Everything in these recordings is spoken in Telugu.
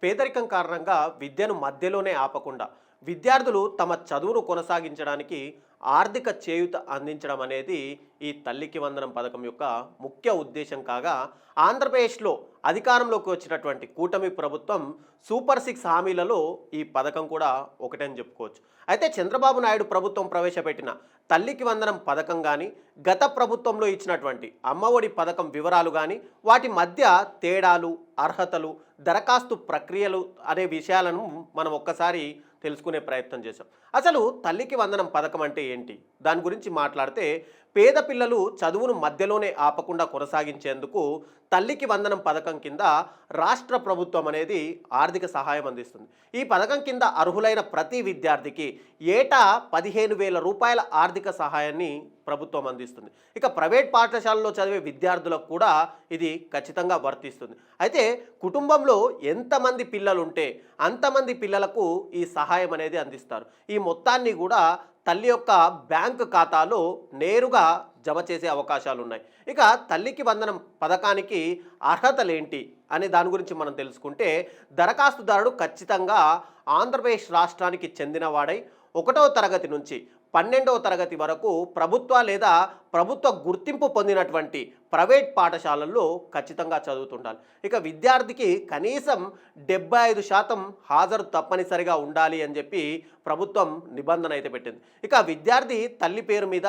పేదరికం కారణంగా విద్యను మధ్యలోనే ఆపకుండా విద్యార్థులు తమ చదువును కొనసాగించడానికి ఆర్థిక చేయూత అందించడం అనేది ఈ తల్లికి వందనం పథకం యొక్క ముఖ్య ఉద్దేశం కాగా ఆంధ్రప్రదేశ్లో అధికారంలోకి వచ్చినటువంటి కూటమి ప్రభుత్వం సూపర్ సిక్స్ హామీలలో ఈ పథకం కూడా ఒకటని చెప్పుకోవచ్చు. అయితే చంద్రబాబు నాయుడు ప్రభుత్వం ప్రవేశపెట్టిన తల్లికి వందనం పథకం కానీ గత ప్రభుత్వంలో ఇచ్చినటువంటి అమ్మఒడి పథకం వివరాలు కానీ వాటి మధ్య తేడాలు, అర్హతలు, దరఖాస్తు ప్రక్రియలు అనే విషయాలను మనం ఒక్కసారి తెలుసుకునే ప్రయత్నం చేశాం. అసలు తల్లికి వందనం పథకం అంటే ఏంటి, దాని గురించి మాట్లాడితే పేద పిల్లలు చదువును మధ్యలోనే ఆపకుండా కొనసాగించేందుకు తల్లికి వందనం పథకం కింద రాష్ట్ర ప్రభుత్వం అనేది ఆర్థిక సహాయం అందిస్తుంది. ఈ పథకం కింద అర్హులైన ప్రతి విద్యార్థికి ఏటా 15,000 రూపాయల ఆర్థిక సహాయాన్ని ప్రభుత్వం అందిస్తుంది. ఇక ప్రైవేట్ పాఠశాలలో చదివే విద్యార్థులకు కూడా ఇది ఖచ్చితంగా వర్తిస్తుంది. అయితే కుటుంబంలో ఎంతమంది పిల్లలు ఉంటే అంతమంది పిల్లలకు ఈ సహాయం అనేది అందిస్తారు. ఈ మొత్తాన్ని కూడా తల్లి యొక్క బ్యాంకు ఖాతాలో నేరుగా జమ చేసే అవకాశాలు ఉన్నాయి. ఇక తల్లికి వందనం పథకానికి అర్హతలేంటి అనే దాని గురించి మనం తెలుసుకుంటే దరఖాస్తుదారుడు ఖచ్చితంగా ఆంధ్రప్రదేశ్ రాష్ట్రానికి చెందినవాడై 1వ తరగతి నుంచి 12వ తరగతి వరకు ప్రభుత్వ లేదా ప్రభుత్వ గుర్తింపు పొందినటువంటి ప్రైవేట్ పాఠశాలల్లో ఖచ్చితంగా చదువుతుండాలి. ఇక విద్యార్థికి కనీసం 75% హాజరు తప్పనిసరిగా ఉండాలి అని చెప్పి ప్రభుత్వం నిబంధన అయితే పెట్టింది. ఇక విద్యార్థి తల్లి పేరు మీద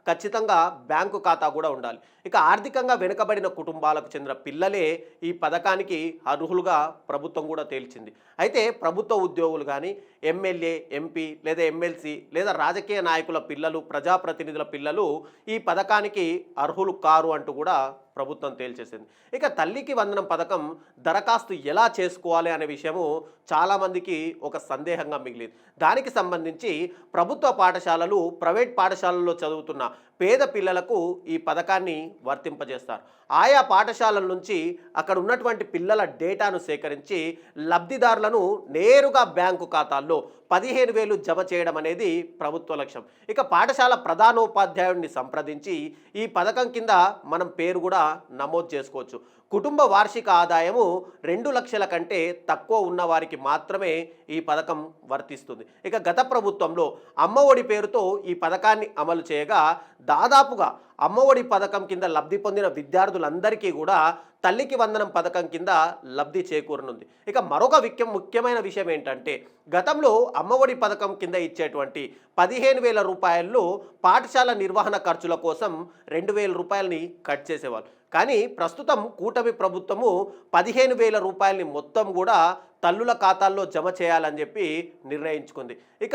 ఖచ్చితంగా బ్యాంకు ఖాతా కూడా ఉండాలి. ఇక ఆర్థికంగా వెనుకబడిన కుటుంబాలకు చెందిన పిల్లలే ఈ పథకానికి అర్హులుగా ప్రభుత్వం కూడా తేల్చింది. అయితే ప్రభుత్వ ఉద్యోగులు కానీ ఎమ్మెల్యే, ఎంపీ లేదా ఎమ్మెల్సీ లేదా రాజకీయ నాయకుల పిల్లలు, ప్రజాప్రతినిధుల పిల్లలు ఈ పథకానికి అర్హులు కారు అంటూ కూడా ప్రభుత్వం తేల్చేసింది. ఇక తల్లికి వందనం పథకం దరఖాస్తు ఎలా చేసుకోవాలి అనే విషయము చాలామందికి ఒక సందేహంగా మిగిలింది. దానికి సంబంధించి ప్రభుత్వ పాఠశాలలు, ప్రైవేట్ పాఠశాలల్లో చదువుతున్న పేద పిల్లలకు ఈ పథకాన్ని వర్తింపజేస్తారు. ఆయా పాఠశాలల నుంచి అక్కడ ఉన్నటువంటి పిల్లల డేటాను సేకరించి లబ్ధిదారులను నేరుగా బ్యాంకు ఖాతాల్లో 15,000 జమ చేయడం అనేది ప్రభుత్వ లక్ష్యం. ఇక పాఠశాల ప్రధానోపాధ్యాయుడిని సంప్రదించి ఈ పథకం కింద మనం పేరు కూడా నమోదు చేసుకోవచ్చు. కుటుంబ వార్షిక ఆదాయము 2 లక్షల కంటే తక్కువ ఉన్న వారికి మాత్రమే ఈ పథకం వర్తిస్తుంది. ఇక గత ప్రభుత్వంలో అమ్మఒడి పేరుతో ఈ పథకాన్ని అమలు చేయగా దాదాపుగా అమ్మఒడి పథకం కింద లబ్ధి పొందిన విద్యార్థులందరికీ కూడా తల్లికి వందనం పథకం కింద లబ్ధి చేకూరనుంది. ఇక మరొక ముఖ్యమైన విషయం ఏంటంటే గతంలో అమ్మఒడి పథకం కింద ఇచ్చేటువంటి 15,000 రూపాయల్లో పాఠశాల నిర్వహణ ఖర్చుల కోసం 2,000 రూపాయలని కట్ చేసేవాళ్ళు. కానీ ప్రస్తుతం కూటమి ప్రభుత్వము 15,000 రూపాయలని మొత్తం కూడా తల్లుల ఖాతాల్లో జమ చేయాలని చెప్పి నిర్ణయించుకుంది. ఇక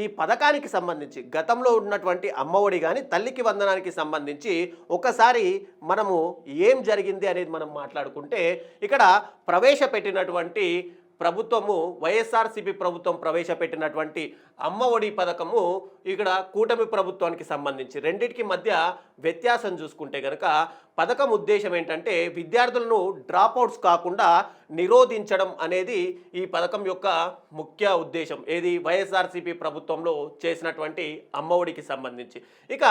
ఈ పథకానికి సంబంధించి గతంలో ఉన్నటువంటి అమ్మఒడి కానీ తల్లికి వందనానికి సంబంధించి ఒకసారి మనము ఏం జరిగింది అనేది మనం మాట్లాడుకుంటే ఇక్కడ ప్రవేశపెట్టినటువంటి ప్రభుత్వము వైఎస్ఆర్సీపీ ప్రభుత్వం ప్రవేశపెట్టినటువంటి అమ్మఒడి పథకము ఇక్కడ కూటమి ప్రభుత్వానికి సంబంధించి రెండింటికి మధ్య వ్యత్యాసం చూసుకుంటే కనుక పథకం ఉద్దేశం ఏంటంటే విద్యార్థులను డ్రాప్అవుట్స్ కాకుండా నిరోధించడం అనేది ఈ పథకం యొక్క ముఖ్య ఉద్దేశం. ఏది వైఎస్ఆర్సీపీ ప్రభుత్వంలో చేసినటువంటి అమ్మఒడికి సంబంధించి. ఇక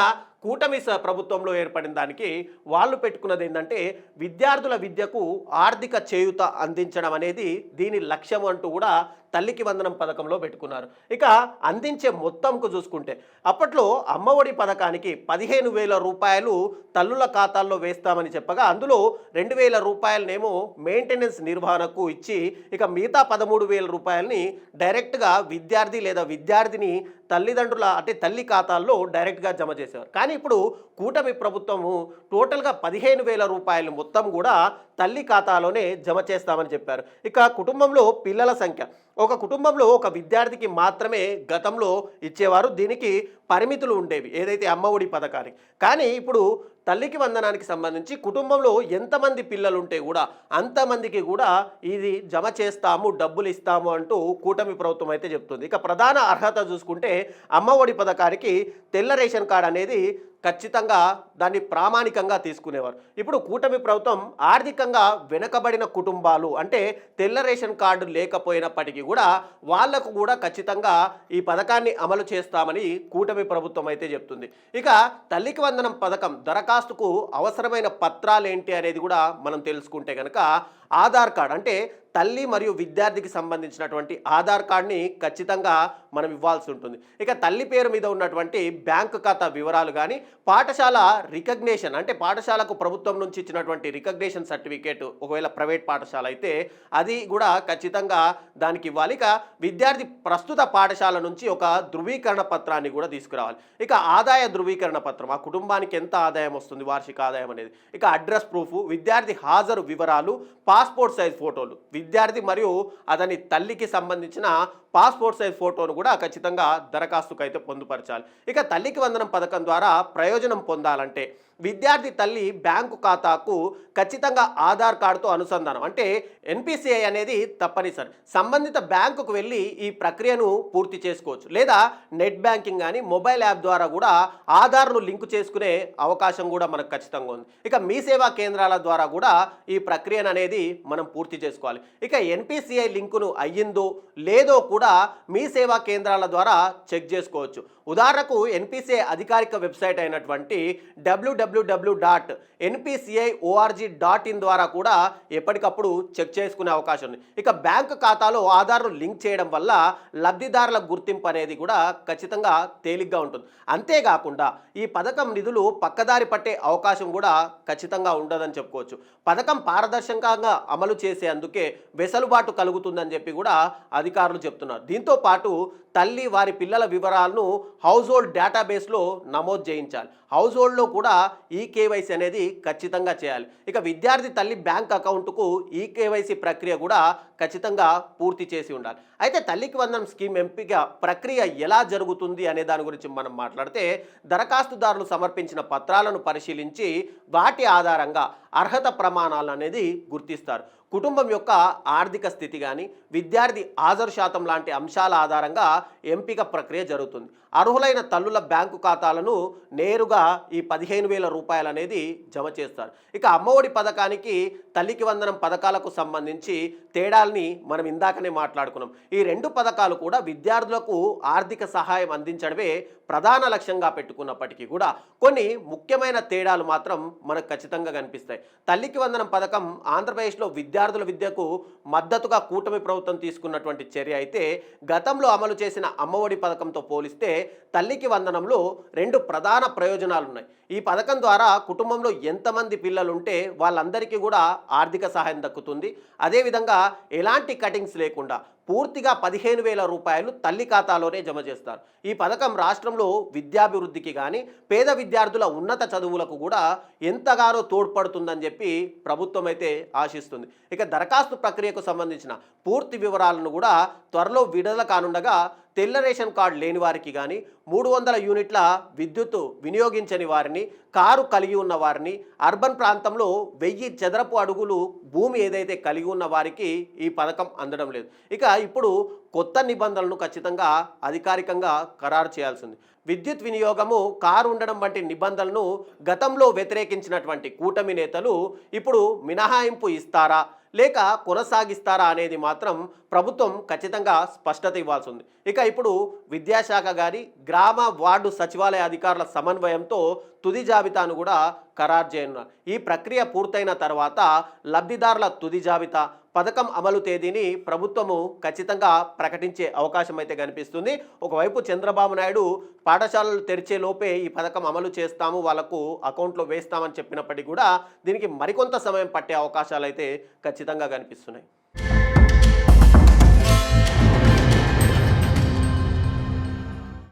కూటమి ప్రభుత్వంలో ఏర్పడిన దానికి వాళ్ళు పెట్టుకున్నది ఏంటంటే విద్యార్థుల విద్యకు ఆర్థిక చేయూత అందించడం అనేది దీని లక్ష్యం అంటూ కూడా తల్లికి వందనం పథకంలో పెట్టుకున్నారు. ఇక అందించే మొత్తంకు చూసుకుంటే అప్పట్లో అమ్మఒడి పథకానికి 15,000 రూపాయలు తల్లుల ఖాతాల్లో వేస్తామని చెప్పగా అందులో 2,000 రూపాయలనేమో మెయింటెనెన్స్ నిర్వహణకు ఇచ్చి ఇక మిగతా 13,000 రూపాయలని డైరెక్ట్గా విద్యార్థి లేదా విద్యార్థిని తల్లిదండ్రుల అంటే తల్లి ఖాతాల్లో డైరెక్ట్గా జమ చేసేవారు. కానీ ఇప్పుడు కూటమి ప్రభుత్వము టోటల్గా 15,000 రూపాయలు మొత్తం కూడా తల్లి ఖాతాలోనే జమ చేస్తామని చెప్పారు. ఇక కుటుంబంలో పిల్లల సంఖ్య ఒక కుటుంబంలో ఒక విద్యార్థికి మాత్రమే గతంలో ఇచ్చేవారు. దీనికి పరిమితులు ఉండేవి ఏదైతే అమ్మఒడి పథకానికి. కానీ ఇప్పుడు తల్లికి వందనానికి సంబంధించి కుటుంబంలో ఎంతమంది పిల్లలు ఉంటే కూడా అంతమందికి కూడా ఇది జమ చేస్తాము, డబ్బులు ఇస్తాము అంటూ కూటమి ప్రభుత్వం అయితే చెప్తుంది. ఇక ప్రధాన అర్హత చూసుకుంటే అమ్మఒడి పథకానికి తెల్ల రేషన్ కార్డు అనేది ఖచ్చితంగా దాన్ని ప్రామాణికంగా తీసుకునేవారు. ఇప్పుడు కూటమి ప్రభుత్వం ఆర్థికంగా వెనుకబడిన కుటుంబాలు అంటే తెల్ల రేషన్ కార్డు లేకపోయినప్పటికీ కూడా వాళ్లకు కూడా ఖచ్చితంగా ఈ పథకాన్ని అమలు చేస్తామని కూటమి ప్రభుత్వం అయితే చెప్తుంది. ఇక తల్లికి వందనం పథకం దరఖాస్తుకు అవసరమైన పత్రాలు ఏంటి అనేది కూడా మనం తెలుసుకుంటే కనుక ఆధార్ కార్డ్ అంటే తల్లి మరియు విద్యార్థికి సంబంధించినటువంటి ఆధార్ కార్డ్ని ఖచ్చితంగా మనం ఇవ్వాల్సి ఉంటుంది. ఇక తల్లి పేరు మీద ఉన్నటువంటి బ్యాంకు ఖాతా వివరాలు కానీ, పాఠశాల రికగ్నేషన్ అంటే పాఠశాలకు ప్రభుత్వం నుంచి ఇచ్చినటువంటి రికగ్నేషన్ సర్టిఫికేట్, ఒకవేళ ప్రైవేట్ పాఠశాల అయితే అది కూడా ఖచ్చితంగా దానికి ఇవ్వాలి. ఇక విద్యార్థి ప్రస్తుత పాఠశాల నుంచి ఒక ధృవీకరణ పత్రాన్ని కూడా తీసుకురావాలి. ఇక ఆదాయ ధృవీకరణ పత్రం, ఆ కుటుంబానికి ఎంత ఆదాయం వస్తుంది, వార్షిక ఆదాయం అనేది. ఇక అడ్రస్ ప్రూఫ్, విద్యార్థి హాజరు వివరాలు, పాస్పోర్ట్ సైజ్ ఫోటోలు, విద్యార్థి మరియు అతని తల్లికి సంబంధించిన పాస్పోర్ట్ సైజ్ ఫోటోను కూడా ఖచ్చితంగా దరఖాస్తుకు అయితే పొందుపరచాలి. ఇక తల్లికి వందనం పథకం ద్వారా ప్రయోజనం పొందాలంటే విద్యార్థి తల్లి బ్యాంకు ఖాతాకు ఖచ్చితంగా ఆధార్ కార్డుతో అనుసంధానం అంటే ఎన్పిసిఐ అనేది తప్పనిసరి. సంబంధిత బ్యాంకుకు వెళ్ళి ఈ ప్రక్రియను పూర్తి చేసుకోవచ్చు, లేదా నెట్ బ్యాంకింగ్ కానీ మొబైల్ యాప్ ద్వారా కూడా ఆధార్ను లింకు చేసుకునే అవకాశం కూడా మనకు ఖచ్చితంగా ఉంది. ఇక మీ సేవా కేంద్రాల ద్వారా కూడా ఈ ప్రక్రియను అనేది మనం పూర్తి చేసుకోవాలి. ఇక ఎన్పిసిఐ లింకును అయ్యిందో లేదో కూడా మీ సేవా కేంద్రాల ద్వారా చెక్ చేసుకోవచ్చు. ఉదాహరణకు ఎన్పిసిఐ అధికారిక వెబ్సైట్ అయినటువంటి www.npciorg.in ద్వారా కూడా ఎప్పటికప్పుడు చెక్ చేసుకునే అవకాశం ఉంది. ఇక బ్యాంకు ఖాతాలో ఆధార్ను లింక్ చేయడం వల్ల లబ్ధిదారుల గుర్తింపు అనేది కూడా ఖచ్చితంగా తేలిగ్గా ఉంటుంది. అంతేకాకుండా ఈ పథకం నిధులు పక్కదారి పట్టే అవకాశం కూడా ఖచ్చితంగా ఉండదని చెప్పుకోవచ్చు. పథకం పారదర్శకంగా అమలు చేసేందుకే వెసులుబాటు కలుగుతుందని చెప్పి కూడా అధికారులు చెప్తున్నారు. దీంతో పాటు తల్లి వారి పిల్లల వివరాలను హౌస్ హోల్డ్ డేటాబేస్లో నమోదు చేయించాలి. హౌస్ హోల్డ్లో కూడా ఈ కేవైసీ అనేది ఖచ్చితంగా చేయాలి. ఇక విద్యార్థి తల్లి బ్యాంక్ అకౌంట్కు ఈ కేవైసీ ప్రక్రియ కూడా ఖచ్చితంగా పూర్తి చేసి ఉండాలి. అయితే తల్లికి వందనం స్కీమ్ ఎంపిక ప్రక్రియ ఎలా జరుగుతుంది అనే దాని గురించి మనం మాట్లాడితే, దరఖాస్తుదారులు సమర్పించిన పత్రాలను పరిశీలించి వాటి ఆధారంగా అర్హత ప్రమాణాలు అనేది గుర్తిస్తారు. కుటుంబం యొక్క ఆర్థిక స్థితి కానీ, విద్యార్థి హాజరు శాతం లాంటి అంశాల ఆధారంగా ఎంపిక ప్రక్రియ జరుగుతుంది. అర్హులైన తల్లుల బ్యాంకు ఖాతాలను నేరుగా ఈ 15,000 రూపాయలు అనేది జమ చేస్తారు. ఇక అమ్మఒడి పథకానికి, తల్లికి వందనం పథకాలకు సంబంధించి తేడాల్ని మనం ఇందాకనే మాట్లాడుకున్నాం. ఈ రెండు పథకాలు కూడా విద్యార్థులకు ఆర్థిక సహాయం అందించడమే ప్రధాన లక్ష్యంగా పెట్టుకున్నప్పటికీ కూడా కొన్ని ముఖ్యమైన తేడాలు మాత్రం మనకు ఖచ్చితంగా కనిపిస్తాయి. తల్లికి వందనం పథకం ఆంధ్రప్రదేశ్లో విద్యార్థుల విద్యకు మద్దతుగా కూటమి ప్రభుత్వం తీసుకున్నటువంటి చర్య అయితే, గతంలో అమలు చేసిన అమ్మఒడి పథకంతో పోలిస్తే తల్లికి వందనంలో రెండు ప్రధాన ప్రయోజనాలు ఉన్నాయి. ఈ పథకం ద్వారా కుటుంబంలో ఎంతమంది పిల్లలు ఉంటే వాళ్ళందరికీ కూడా ఆర్థిక సహాయం దక్కుతుంది. అదేవిధంగా ఎలాంటి కటింగ్స్ లేకుండా పూర్తిగా 15,000 రూపాయలు తల్లి ఖాతాలోనే జమ చేస్తారు. ఈ పథకం రాష్ట్రంలో విద్యాభివృద్ధికి కానీ, పేద విద్యార్థుల ఉన్నత చదువులకు కూడా ఎంతగానో తోడ్పడుతుందని చెప్పి ప్రభుత్వం అయితే ఆశిస్తుంది. ఇక దరఖాస్తు ప్రక్రియకు సంబంధించిన పూర్తి వివరాలను కూడా త్వరలో విడుదల కానుండగా, తెల్ల రేషన్ కార్డు లేని వారికి కానీ, 300 యూనిట్ల విద్యుత్ వినియోగించని వారిని, కారు కలిగి ఉన్న వారిని, అర్బన్ ప్రాంతంలో 1000 చదరపు అడుగులు భూమి ఏదైతే కలిగి ఉన్న వారికి ఈ పథకం అందడం లేదు. ఇక ఇప్పుడు కొత్త నిబంధనలను ఖచ్చితంగా అధికారికంగా ఖరారు చేయాల్సింది. విద్యుత్ వినియోగము, కారు ఉండడం వంటి నిబంధనలను గతంలో వ్యతిరేకించినటువంటి కూటమి నేతలు ఇప్పుడు మినహాయింపు ఇస్తారా లేక కొనసాగిస్తారా అనేది మాత్రం ప్రభుత్వం ఖచ్చితంగా స్పష్టత ఇవ్వాల్సి ఉంది. ఇక ఇప్పుడు విద్యాశాఖ గారి గ్రామ వార్డు సచివాలయ అధికారుల సమన్వయంతో తుది జాబితాను కూడా ఖరారు చేయనున్నారు. ఈ ప్రక్రియ పూర్తయిన తర్వాత లబ్ధిదారుల తుది జాబితా, పథకం అమలు తేదీని ప్రభుత్వము ఖచ్చితంగా ప్రకటించే అవకాశం అయితే కనిపిస్తుంది. ఒకవైపు చంద్రబాబు నాయుడు పాఠశాలలు తెరిచే లోపే ఈ పథకం అమలు చేస్తాము, వాళ్ళకు అకౌంట్లో వేస్తామని చెప్పినప్పటికీ కూడా దీనికి మరికొంత సమయం పట్టే అవకాశాలు అయితే ఖచ్చితంగా కనిపిస్తున్నాయి.